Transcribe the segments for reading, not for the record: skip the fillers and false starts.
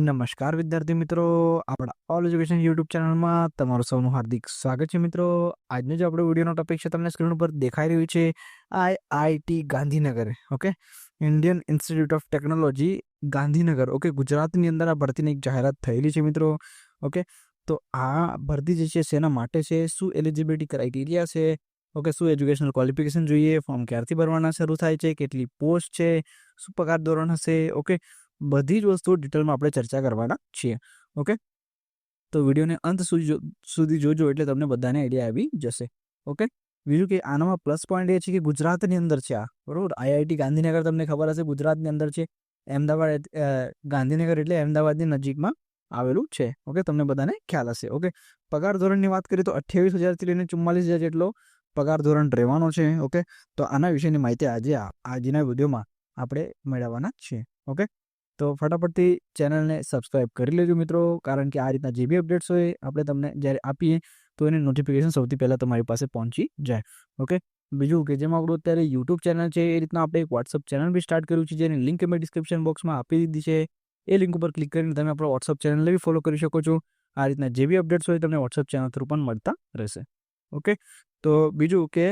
નમસ્કાર વિદ્યાર્થી મિત્રો, આપણા ઓલ એજ્યુકેશન યુટ્યુબ ચેનલમાં તમારું સૌનું હાર્દિક સ્વાગત છે. મિત્રો, આજનો જે આપણો વિડીયોનો ટોપિક છે તમને સ્ક્રીન ઉપર દેખાઈ રહ્યું છે IIT Gandhinagar. Okay, Indian Institute of Technology Gandhinagar. Okay, ગુજરાતની અંદર આ ભરતીની એક જાહેરાત થયેલી છે મિત્રો. ઓકે, તો આ ભરતી જે છે શેના માટે છે, શું એલિજિબિલિટી ક્રાઇટેરિયા છે, ઓકે, શું એજ્યુકેશનલ ક્વોલિફિકેશન જોઈએ, ફોર્મ ક્યારથી ભરવાના શરૂ થાય છે, કેટલી પોસ્ટ છે, શું પગાર ધોરણ હશે. ઓકે, બધી જ વસ્તુઓ ડિટેલમાં આપણે ચર્ચા કરવાના છીએ. ઓકે, તો વિડીયોને અંત સુધી જોજો એટલે તમને બધાને આઈડિયા આવી જશે. ઓકે, બીજું કે આનામાં પ્લસ પોઈન્ટ એ છે કે ગુજરાતની અંદર છે આ, બરોબર. આઈઆઈટી ગાંધીનગર તમને ખબર હશે ગુજરાતની અંદર છે. અમદાવાદ ગાંધીનગર એટલે અમદાવાદની નજીકમાં આવેલું છે. ઓકે, તમને બધાને ખ્યાલ હશે. ઓકે, પગાર ધોરણની વાત કરીએ તો 28,000થી લઈને 44,000 જેટલો પગાર ધોરણ રહેવાનો છે. ઓકે, તો આના વિશેની માહિતી આજના વિડીયોમાં આપણે મેળવવાના છીએ. ઓકે, તો ફટાફટથી ચેનલને સબસ્ક્રાઇબ કરી લેજો મિત્રો, કારણ કે આ રીતના જે બી અપડેટ્સ હોય આપણે તમને જ્યારે આપીએ તો એની નોટિફિકેશન સૌથી પહેલાં તમારી પાસે પહોંચી જાય. ઓકે, બીજું કે જેમાં આપણું અત્યારે યુટ્યુબ ચેનલ છે, એ રીતના આપણે એક વોટ્સઅપ ચેનલ બી સ્ટાર્ટ કર્યું છે, જેની લિંક મેં ડિસ્ક્રિપ્શન બોક્સમાં આપી દીધી છે. એ લિંક ઉપર ક્લિક કરીને તમે આપણો વોટ્સઅપ ચેનલને બી ફોલો કરી શકો છો. આ રીતના જે બી અપડેટ્સ હોય તમને વોટ્સઅપ ચેનલ થ્રુ પણ મળતા રહેશે. ઓકે, તો બીજું કે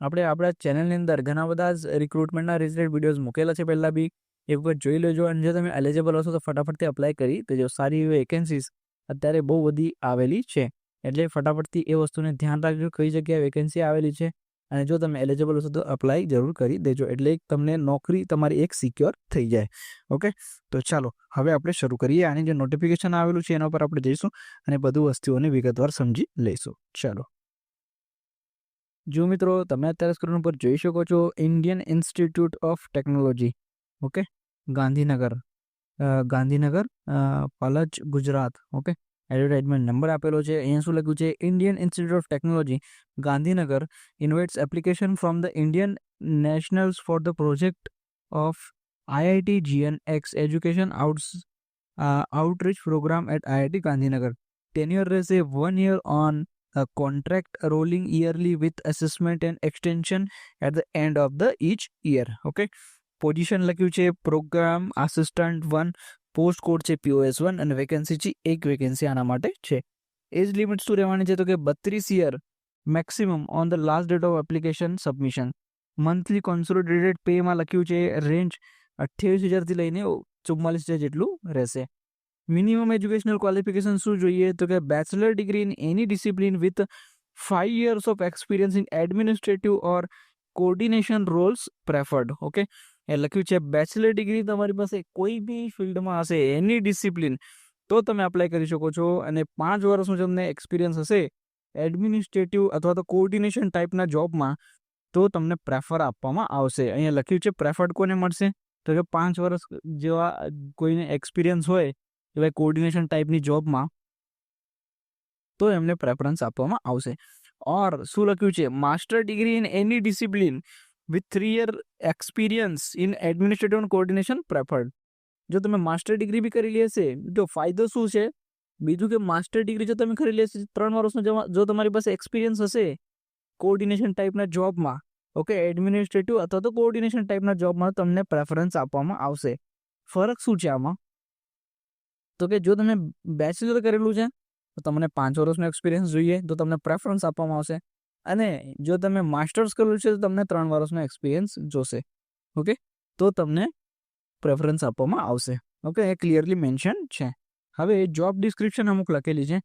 આપણે આપણા ચેનલની અંદર ઘણા બધા જ રિક્રુટમેન્ટના રિલેટેડ વિડીયોઝ મૂકેલા છે પહેલાં બી, એક વખત જોઈ લેજો. અને જો તમે એલિજિબલ હશો તો ફટાફટથી અપ્લાય કરી દેજો. સારી એવી વેકેન્સીઝ અત્યારે બહુ બધી આવેલી છે, એટલે ફટાફટથી એ વસ્તુને ધ્યાન રાખજો કઈ જગ્યાએ વેકેન્સી આવેલી છે. અને જો તમે એલિજિબલ હશો તો અપ્લાય જરૂર કરી દેજો, એટલે તમને નોકરી તમારી એક સિક્યોર થઈ જાય. ઓકે, તો ચાલો હવે આપણે શરૂ કરીએ. આની જે નોટિફિકેશન આવેલું છે એના પર આપણે જઈશું અને બધું વસ્તુઓને વિગતવાર સમજી લઈશું. ચાલો, જો મિત્રો તમે અત્યારે સ્ક્રીન ઉપર જોઈ શકો છો Indian Institute of Technology. Okay, Gandhinagar Palaj Gujarat. Okay, advertisement number આપેલો છે. અહીંયા શું લખ્યું છે, Indian Institute of Technology Gandhinagar invites application from the Indian nationals for the project of IIT GNX education outreach programme at IIT Gandhinagar. Tenure રહેશે 1 year on a contract rolling yearly with assessment and extension at the end of the each year. Okay, position લખ્યું છે programme assistant 1, post code છે POS1 અને vacancy છે એક vacancy આના માટે છે. એજ લિમિટ શું રહેવાની છે તો કે 32 year maximum on the last date of application submission. Monthly consolidated પેમાં લખ્યું છે રેન્જ 28,000થી લઈને 44,000 જેટલું રહેશે. મિનિમમ એજ્યુકેશનલ ક્વોલિફિકેશન શું જોઈએ તો કે bachelor degree in any discipline with 5 years of experience in administrative or coordination roles preferred. Okay, એ લખ્યું છે બેચલર ડિગ્રી તમારી પાસે કોઈ બી ફિલ્ડમાં હશે, એની ડિસિપ્લિન, તો તમે અપ્લાય કરી શકો છો. અને 5 વર્ષનું તમને એક્સપિરિયન્સ હશે એડમિનિસ્ટ્રેટિવ અથવા તો કોર્ડિનેશન ટાઈપના જોબમાં, તો તમને પ્રેફર આપવામાં આવશે. અહીંયા લખ્યું છે પ્રેફર્ડ કોને મળશે તો કે 5 વર્ષ જેવા કોઈને એક્સપિરિયન્સ હોય એવા કોર્ડિનેશન ટાઈપની જોબમાં, તો એમને પ્રેફરન્સ આપવામાં આવશે. ઓર શું લખ્યું છે, master degree in any discipline with 3 year experience in administrative and coordination પ્રેફર્ડ. જો તમે માસ્ટર ડિગ્રી બી કરેલી હશે, જો ફાયદો શું છે, બીજું કે માસ્ટર ડિગ્રી જો તમે કરેલી હશે 3 વર્ષનો, જો તમારી પાસે એક્સપિરિયન્સ હશે કોર્ડિનેશન ટાઈપના જોબમાં, ઓકે, એડમિનિસ્ટ્રેટિવ અથવા તો કોર્ડિનેશન ટાઈપના જોબમાં તમને પ્રેફરન્સ આપવામાં આવશે. ફરક શું છે આમાં તો કે જો તમે બેચલર કરેલું છે તો તમને 5 વર્ષનો એક્સપિરિયન્સ જોઈએ તો તમને પ્રેફરન્સ આપવામાં આવશે. અને જો તમે માસ્ટર્સ કરેલું છે તો તમને 3 વર્ષનો એક્સપિરિયન્સ જોશે. ઓકે, તો તમને પ્રેફરન્સ આપવામાં આવશે. ઓકે, એ ક્લિયરલી મેન્શન છે. હવે જોબ ડિસ્ક્રિપ્શન અમુક લખેલી છે.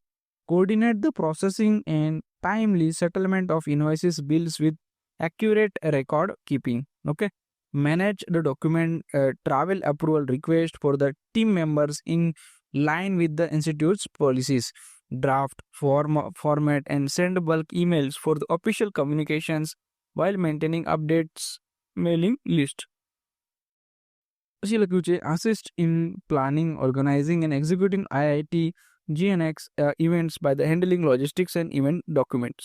Coordinate the processing and timely settlement of invoices bills with accurate record keeping. Okay, manage the document travel approval request for the team members in line with the institute's policies, draft format and send bulk emails for the official communications while maintaining updates mailing list. પછી લખ્યું છે assist in planning, organizing and executing IIT GNX events by the handling logistics and event documents.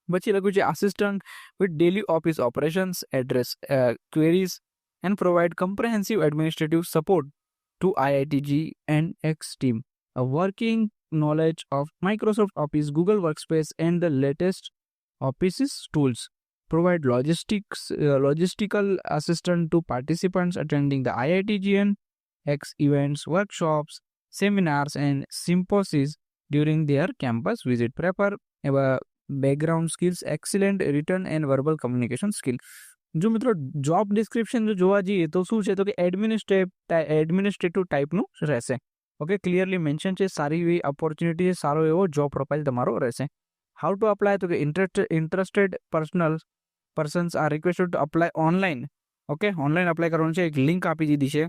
પછી લખ્યું છે assistant with daily office operations, address queries and provide comprehensive administrative support to IIT GNX team. A working knowledge of Microsoft Office, Google Workspace and the latest Office's tools. Provide logistical assistance to participants attending the IIT GN X events, workshops, seminars, and symposiums during their campus visit. Prepare background skills, excellent written and verbal communication skill. જો મિત્રો job description જો જોવા જઈએ તો શું છે તો કે એડમિનિસ્ટ્રેટિવ ટાઈપનું રહેશે. ઓકે, ક્લિયરલી મેન્શન છે, સારી એવી ઓપોર્ચ્યુનિટી છે, સારો એવો જોબ પ્રોફાઇલ તમારો રહેશે. હાઉ ટુ અપ્લાય તો કે interested persons R requested to apply online. Okay, online apply કરવાનું છે. એક લિંક આપી દીધી છે,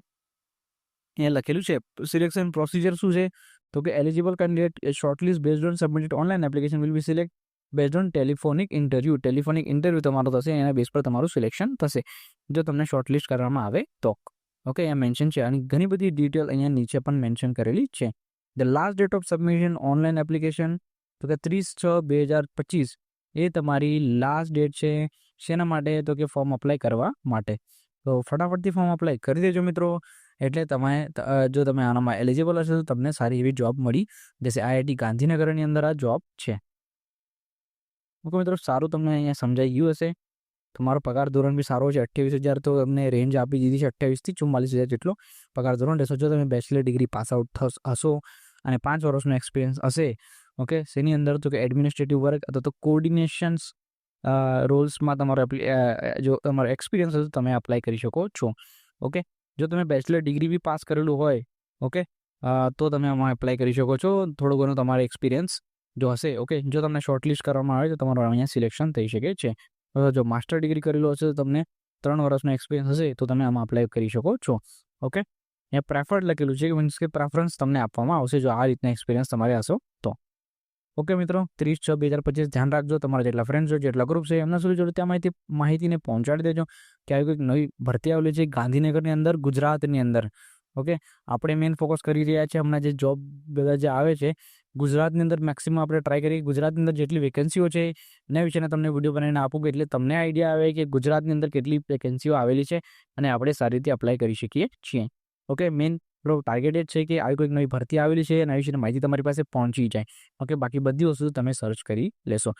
અહીંયા લખેલું છે. સિલેક્શન પ્રોસિજર શું છે તો કે eligible candidate shortlist based on submitted online application will be select based on telephonic interview તમારો થશે, એના બેઝ પર તમારું સિલેક્શન થશે જો તમને શોર્ટલિસ્ટ કરવામાં આવે તો. ઓકે, અહીંયા મેન્શન છે અને ઘણી બધી ડિટેલ અહીંયા નીચે પણ મેન્શન કરેલી છે. The last date of submission online application તો કે 30/6/2025 એ તમારી લાસ્ટ ડેટ છે. શેના માટે તો કે ફોર્મ અપ્લાય કરવા માટે. તો ફટાફટથી ફોર્મ અપ્લાય કરી દેજો મિત્રો, એટલે તમે જો તમે આનામાં એલિજિબલ હશો તો તમને સારી એવી જોબ મળી જશે. IIT ગાંધીનગરની અંદર આ જોબ છે. ઓકે મિત્રો, સારું તમને અહીંયા સમજાઈ ગયું હશે. તમારો પગાર ધોરણ બી સારો છે. 28,000 તો તમને રેન્જ આપી દીધી છે, 28,000 થી 44,000 જેટલો પગાર ધોરણ રહેશે જો તમે બેચલર ડિગ્રી પાસ આઉટ હશો અને 5 વર્ષનો એક્સપિરિયન્સ હશે. ઓકે, શેની અંદર તો કે એડમિનિસ્ટ્રેટિવ વર્ક અથવા તો કોર્ડિનેશન્સ રોલ્સમાં જો તમારો એક્સપિરિયન્સ હશે તમે અપ્લાય કરી શકો છો. ઓકે, જો તમે બેચલર ડિગ્રી બી પાસ કરેલું હોય, ઓકે, તો તમે આમાં એપ્લાય કરી શકો છો. થોડો ઘણો તમારો એક્સપિરિયન્સ જો હશે. ઓકે, જો તમને શોર્ટલિસ્ટ કરવામાં આવે તો તમારું અહીંયા સિલેક્શન થઈ શકે છે. જો માસ્ટર ડિગ્રી કરેલો હશે તો તમને 3 વર્ષનો એક્સપિરિયન્સ હશે તો તમે આમાં અપ્લાય કરી શકો છો. ઓકે, અહીંયા પ્રેફર્ડ લખેલું છે, મીન્સ કે પ્રેફરન્સ તમને આપવામાં આવશે જો આ રીતના એક્સપિરિયન્સ તમારે હશો તો. ઓકે મિત્રો, 30/6/2025 ધ્યાન રાખજો. તમારા જેટલા ફ્રેન્ડ્સ હોય, જેટલા ગ્રુપ છે એમના સુધી જોડે ત્યાં માહિતીને પહોંચાડી દેજો કે આવી કોઈક નવી ભરતી આવેલી છે ગાંધીનગરની અંદર, ગુજરાતની અંદર. ઓકે, આપણે મેઇન ફોકસ કરી રહ્યા છીએ હમણાં જે જોબ બધા જે આવે છે ગુજરાતની અંદર મેક્સિમમ આપણે ટ્રાય કરીએ. ગુજરાતની અંદર જેટલી વેકેન્સીઓ છે એના વિશેના તમને વિડીયો બનાવીને આપું એટલે તમને આઈડિયા આવે કે ગુજરાતની અંદર કેટલી વેકેન્સીઓ આવેલી છે અને આપણે સારી રીતે અપ્લાય કરી શકીએ છીએ. ઓકે, મેઇન ટાર્ગેટ એ છે કે આવી કોઈક નવી ભરતી આવેલી છે એના વિશેની માહિતી તમારી પાસે પહોંચી જાય. ઓકે, બાકી બધી વસ્તુ તમે સર્ચ કરી લેશો.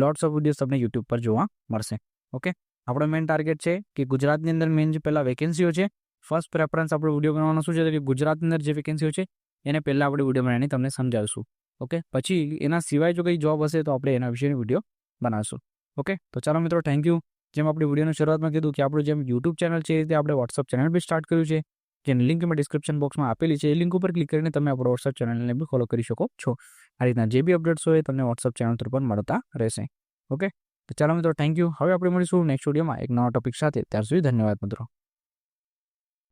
લોટ્સ ઓફ વિડીયોઝ તમને યુટ્યુબ પર જોવા મળશે. ઓકે, આપણો મેઇન ટાર્ગેટ છે કે ગુજરાતની અંદર મેઇન જે પહેલાં વેકેન્સીઓ છે, ફર્સ્ટ પ્રેફરન્સ આપણો વિડીયો બનાવવાનો શું છે કે ગુજરાતની અંદર જે વેકેન્સીઓ છે એને પહેલાં આપણે વિડીયો બનાવીને તમને સમજાવીશું. ઓકે, પછી એના સિવાય જો કંઈ જોબ હશે તો આપણે એના વિશેની વિડીયો બનાવીશું. ઓકે, તો ચાલો મિત્રો, થેન્ક યુ. જેમ આપણે વિડીયોની શરૂઆતમાં કીધું કે આપણું જેમ યુટ્યુબ ચેનલ છે એ રીતે આપણે વોટ્સઅપ ચેનલ બી સ્ટાર્ટ કર્યું છે, જેની લિંક મેં ડિસ્ક્રિપ્શન બોક્સમાં આપેલી છે. એ લિંક ઉપર ક્લિક કરીને તમે આપણો વોટ્સઅપ ચેનલને બી ફોલો કરી શકો છો. આ રીતના જે બી અપડેટ્સ હોય તમને વોટ્સઅપ ચેનલ પર પણ મળતા રહેશે. ઓકે, તો ચાલો મિત્રો, થેન્ક યુ. હવે આપણે મળીશું નેક્સ્ટ વિડીયોમાં એક નવા ટોપિક સાથે. ત્યાર સુધી ધન્યવાદ મિત્રો.